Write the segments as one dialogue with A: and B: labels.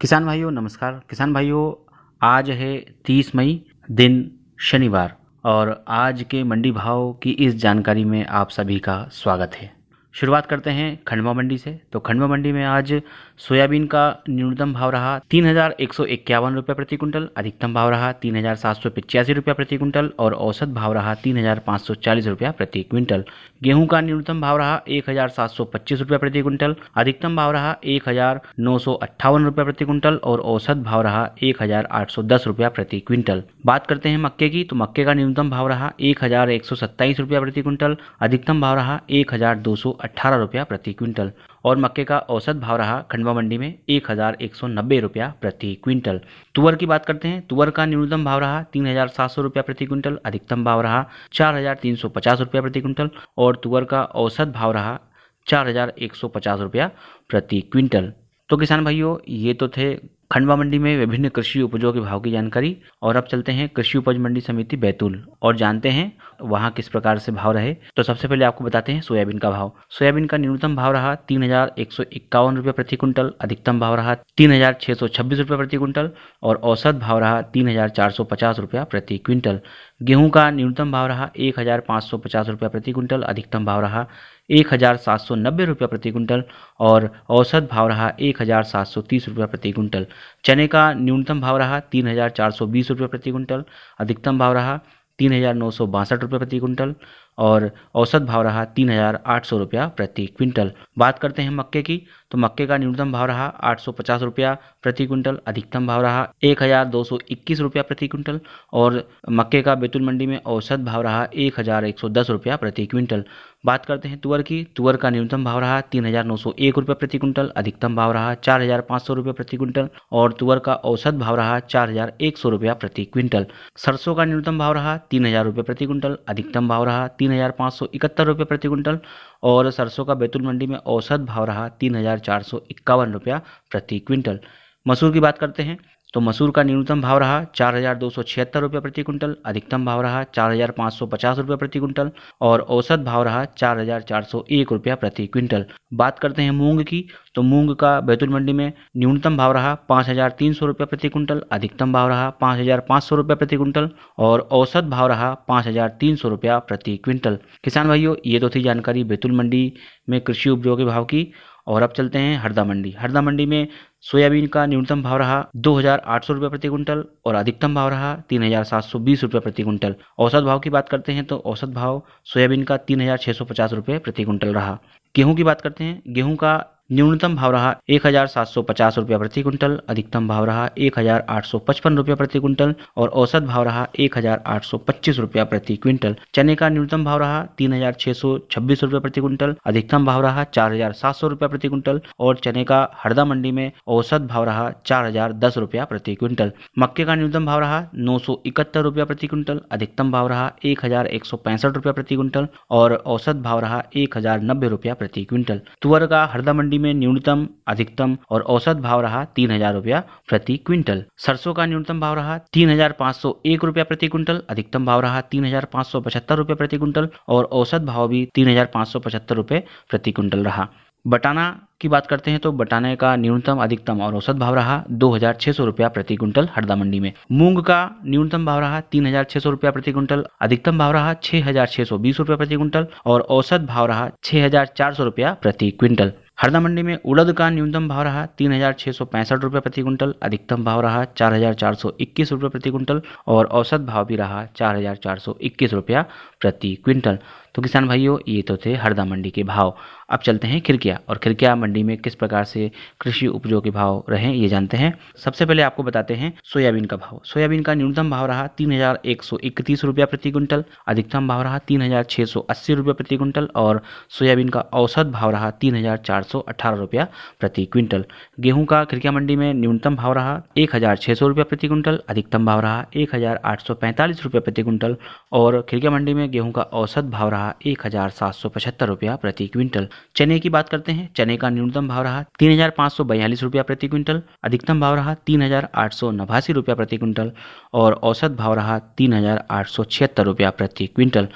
A: किसान भाइयों नमस्कार। किसान भाइयों, आज है 30 मई, दिन शनिवार, और आज के मंडी भाव की इस जानकारी में आप सभी का स्वागत है। शुरुआत करते हैं खंडवा मंडी से। तो खंडवा मंडी में आज सोयाबीन का न्यूनतम भाव रहा 3,151 रुपये प्रति कुंटल, अधिकतम भाव रहा 3,785 रुपये प्रति कुंटल और औसत भाव रहा 3,540 रुपया प्रति क्विंटल। गेहूं का न्यूनतम भाव रहा 1,725 रुपये प्रति कुंटल, अधिकतम भाव रहा 1,958 रुपये प्रति कुंटल और औसत भाव रहा 1,810 रुपया प्रति क्विंटल। बात करते हैं मक्के की। तो मक्के का न्यूनतम भाव रहा 1,127 रुपया प्रति कुंटल, अधिकतम भाव रहा 1,218 रुपया प्रति क्विंटल और मक्के का औसत भाव रहा खंडवा मंडी में 1,190 रुपया प्रति क्विंटल। तुअर की बात करते हैं। तुअर का न्यूनतम भाव रहा 3,700 रुपया प्रति क्विंटल, अधिकतम भाव रहा 4,350 रुपया प्रति क्विंटल और तुअर का औसत भाव रहा 4,150 रुपया प्रति क्विंटल। तो किसान भाइयों, ये तो थे खंडवा मंडी में विभिन्न कृषि उपजों के भाव की जानकारी। और अब चलते हैं कृषि उपज मंडी समिति बैतूल और जानते हैं वहां किस प्रकार से भाव रहे। तो सबसे पहले आपको बताते हैं सोयाबीन का भाव। सोयाबीन का न्यूनतम भाव रहा 3,151 रुपये प्रति कुंटल, अधिकतम भाव रहा 3,626 रुपये प्रति कुंटल और औसत भाव रहा 3,450 रुपया प्रति क्विंटल। गेहूं का न्यूनतम भाव रहा 1,550 रुपया प्रति कुंटल, अधिकतम भाव रहा 1,790 रुपया प्रति कुंटल और औसत भाव रहा 1,730 रुपया प्रति कुंटल। चने का न्यूनतम भाव रहा 3,420 रुपये प्रति कुंटल, अधिकतम भाव रहा 3,962 रुपये प्रति कुंटल और औसत भाव रहा 3,800 रुपया प्रति क्विंटल। बात करते हैं मक्के की। तो मक्के का न्यूनतम भाव रहा 850 रुपया प्रति क्विंटल, अधिकतम भाव रहा 1,221 रुपया प्रति क्विंटल और मक्के का बैतूल मंडी में औसत भाव रहा 1,110 रुपया प्रति क्विंटल। बात करते हैं तुअर की। तुअर का न्यूनतम भाव रहा 3,901 रुपये प्रति क्विंटल, अधिकतम भाव रहा 4,500 रुपये प्रति क्विंटल और तुअर का औसत भाव रहा 4,100 रुपया प्रति क्विंटल। सरसों का न्यूनतम भाव रहा 3,000 रुपये प्रति क्विंटल, अधिकतम भाव रहा 3,571 रुपये प्रति क्विंटल और सरसों का बैतूल मंडी में औसत भाव रहा 3,451 रुपया प्रति क्विंटल। मसूर की बात करते हैं। तो मसूर का न्यूनतम भाव रहा 4,276 रुपये प्रति क्विंटल, अधिकतम भाव रहा 4,550 रुपये प्रति क्विंटल और औसत भाव रहा 4,401 रुपया प्रति क्विंटल। बात करते हैं मूंग की। तो मूंग का बैतूल मंडी में न्यूनतम भाव रहा 5,300 रुपये प्रति क्विंटल, अधिकतम भाव रहा 5,500 रुपये प्रति क्विंटल और औसत भाव रहा 5,300 रुपया प्रति क्विंटल। किसान भाइयों, ये तो थी जानकारी बैतूल मंडी में कृषि उपजों के भाव की। और अब चलते हैं हरदा मंडी। हरदा मंडी में सोयाबीन का न्यूनतम भाव रहा 2,800 रुपये प्रति क्विंटल और अधिकतम भाव रहा 3,720 रुपये प्रति क्विंटल। औसत भाव की बात करते हैं तो औसत भाव सोयाबीन का 3,650 रुपये प्रति क्विंटल रहा। गेहूं की बात करते हैं। गेहूं का न्यूनतम भाव रहा 1,750 रुपया प्रति क्विंटल, अधिकतम भाव रहा 1,855 रुपया प्रति क्विंटल और औसत भाव रहा 1,825 रुपया प्रति क्विंटल। चने का न्यूनतम भाव रहा 3,626 रुपये प्रति क्विंटल, अधिकतम भाव रहा 4,700 रुपया प्रति क्विंटल और चने का हरदा मंडी में औसत भाव रहा 4,010 रुपया प्रति क्विंटल। मक्के का न्यूनतम भाव रहा 971 रुपया प्रति क्विंटल, अधिकतम भाव रहा 1,165 रुपया प्रति क्विंटल और औसत भाव रहा 1,090 रुपया प्रति क्विंटल। तुअर का हरदा मंडी में न्यूनतम, अधिकतम और औसत भाव रहा 3,000 रुपया प्रति क्विंटल। सरसों का न्यूनतम भाव रहा 3,501 रुपया प्रति क्विंटल, अधिकतम भाव रहा 3,575 रुपये प्रति क्विंटल और औसत भाव भी 3,575 रुपये प्रति क्विंटल रहा। बटाना की बात करते हैं। तो बटाने का न्यूनतम, अधिकतम और औसत भाव रहा 2,600 रुपया प्रति क्विंटल हरदा मंडी में। मूंग का न्यूनतम भाव रहा 3,600 रुपया प्रति क्विंटल, अधिकतम भाव रहा 6,620 रुपया प्रति क्विंटल और औसत भाव रहा 6,400 रुपया प्रति क्विंटल। हरदा मंडी में उड़द का न्यूनतम भाव रहा 3,665 रुपये प्रति क्विंटल, अधिकतम भाव रहा 4,421 रुपये प्रति क्विंटल और औसत भाव भी रहा 4,421 रुपया प्रति क्विंटल। तो किसान भाइयों, ये तो थे हरदा मंडी के भाव। अब चलते हैं खिरकिया और खिरकिया मंडी में किस प्रकार से कृषि उपजों के भाव रहे ये जानते हैं। सबसे पहले आपको बताते हैं सोयाबीन का भाव। सोयाबीन का न्यूनतम भाव रहा 3,131 रुपया प्रति क्विंटल, अधिकतम भाव रहा 3,680 रुपये प्रति क्विंटल और सोयाबीन का औसत भाव रहा 3,418 रुपया प्रति क्विंटल। गेहूं का खिरकिया मंडी में न्यूनतम भाव रहा 1,600 रुपया प्रति क्विंटल, अधिकतम भाव रहा 1,845 रुपये प्रति क्विंटल और खिरकिया मंडी में गेहूं का औसत भाव रहा 1,775 रुपया प्रति क्विंटल। चने की बात करते हैं। चने का न्यूनतम भाव रहा 3,542 रुपया प्रति क्विंटल, अधिकतम भाव रहा 3,889 रुपया प्रति क्विंटल और औसत भाव रहा 3,876 रुपया प्रति क्विंटल।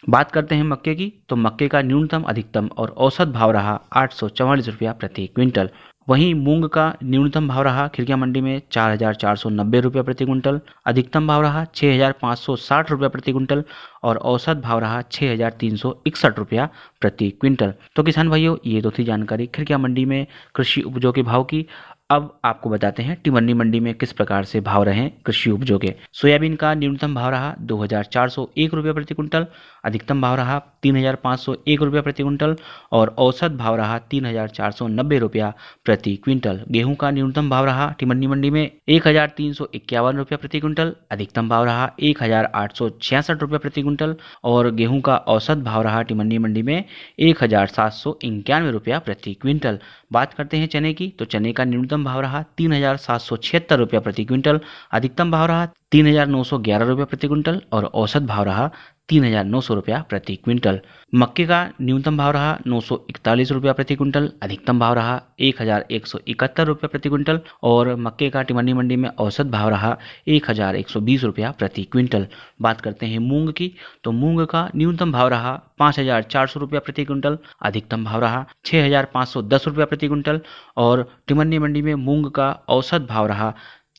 A: बात करते हैं मक्के की। तो मक्के का न्यूनतम, अधिकतम और औसत भाव रहा 844 रुपया प्रति क्विंटल। वहीं मूंग का न्यूनतम भाव रहा खिरकिया मंडी में 4,490 रुपये प्रति क्विंटल, अधिकतम भाव रहा 6,560 रुपये प्रति क्विंटल और औसत भाव रहा 6,361 रुपया प्रति क्विंटल। तो किसान भाइयों, ये तो थी जानकारी खिरकिया मंडी में कृषि उपजों के भाव की। अब आपको बताते हैं टिमरनी मंडी में किस प्रकार से भाव रहे कृषि उपजों के। सोयाबीन का न्यूनतम भाव रहा 2,401 रुपये प्रति क्विंटल, अधिकतम भाव रहा 3,501 रुपये प्रति क्विंटल और औसत भाव रहा 3,490 रुपया प्रति क्विंटल। गेहूं का न्यूनतम भाव रहा टिमरनी मंडी में 1,351 रुपये प्रति क्विंटल, अधिकतम भाव रहा 1,866 रुपये प्रति क्विंटल और गेहूं का औसत भाव रहा टिमरनी मंडी में 1,791 रुपया प्रति क्विंटल। बात करते हैं चने की, तो चने का न्यूनतम भाव रहा 3,776 रुपया प्रति क्विंटल, अधिकतम भाव रहा 3,911 रुपया प्रति क्विंटल और औसत भाव रहा 3,900 रुपया प्रति क्विंटल। मक्के का न्यूनतम भाव रहा 941 रुपया प्रति क्विंटल, अधिकतम भाव रहा 1,171 रुपया प्रति क्विंटल और मक्के का टिमरनी मंडी में औसत भाव रहा 1,120 रुपया प्रति क्विंटल। बात करते हैं मूंग की, तो मूंग का न्यूनतम भाव रहा 5,400 रुपया प्रति क्विंटल, अधिकतम भाव रहा 6,510 रुपया प्रति क्विंटल और टिमरनी मंडी में मूंग का औसत भाव रहा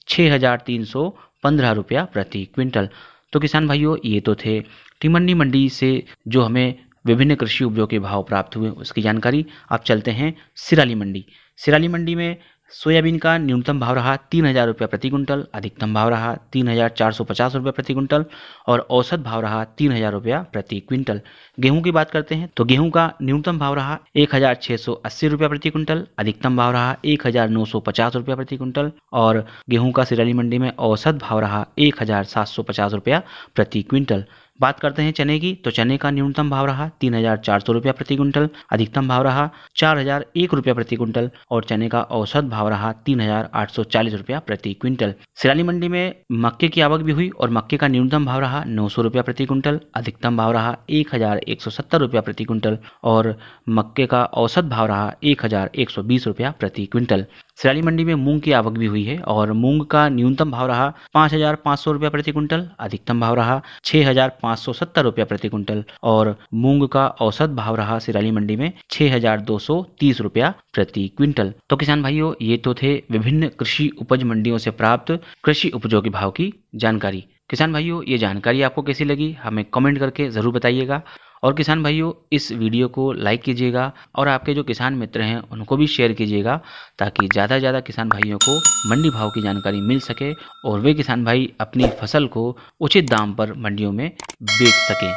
A: 6,315 रुपया प्रति क्विंटल। तो किसान भाइयों, ये तो थे टिमरनी मंडी से जो हमें विभिन्न कृषि उपजों के भाव प्राप्त हुए उसकी जानकारी। अब चलते हैं सिराली मंडी। सिराली मंडी में सोयाबीन का न्यूनतम भाव रहा 3,000 रुपया प्रति क्विंटल, अधिकतम भाव रहा 3,450 रुपया प्रति क्विंटल और औसत भाव रहा 3,000 रुपया प्रति क्विंटल। गेहूं की बात करते हैं, तो गेहूं का न्यूनतम भाव रहा 1,680 रुपया प्रति क्विंटल, अधिकतम भाव रहा 1,950 रुपया प्रति क्विंटल और गेहूं का सिराली मंडी में औसत भाव रहा 1,750 रुपया प्रति क्विंटल। बात करते हैं चने की, तो चने का न्यूनतम भाव रहा 3,400 रुपया प्रति क्विंटल, अधिकतम भाव रहा 4,001 रुपया प्रति क्विंटल और चने का औसत भाव रहा 3,840 रुपया प्रति क्विंटल। सिराली मंडी में मक्के की आवक भी हुई और मक्के का न्यूनतम भाव रहा 900 रुपया प्रति क्विंटल, अधिकतम भाव रहा 1,170 रुपया प्रति क्विंटल और मक्के का औसत भाव रहा 1,120 रुपया प्रति क्विंटल। सिराली मंडी में मूंग की आवक भी हुई है और मूंग का न्यूनतम भाव रहा 5,500 रुपया प्रति क्विंटल, अधिकतम भाव रहा 6,570 रुपया प्रति क्विंटल और मूंग का औसत भाव रहा सिराली मंडी में 6,230 रुपया प्रति क्विंटल। तो किसान भाइयों, ये तो थे विभिन्न कृषि उपज मंडियों से प्राप्त कृषि उपजों के भाव की जानकारी। किसान भाइयों, ये जानकारी आपको कैसी लगी हमें कमेंट करके ज़रूर बताइएगा और किसान भाइयों, इस वीडियो को लाइक कीजिएगा और आपके जो किसान मित्र हैं उनको भी शेयर कीजिएगा ताकि ज़्यादा से ज़्यादा किसान भाइयों को मंडी भाव की जानकारी मिल सके और वे किसान भाई अपनी फसल को उचित दाम पर मंडियों में बेच सकें।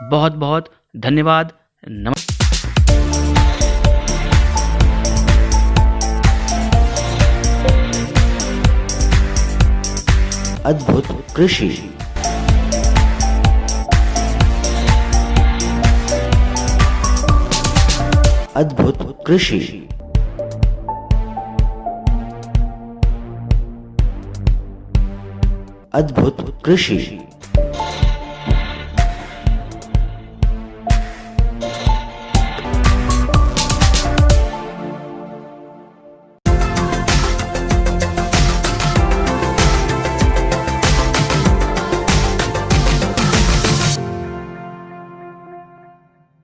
A: बहुत बहुत धन्यवाद। नमस्कार।
B: अद्भुत कृषि। अद्भुत कृषि। अद्भुत कृषि।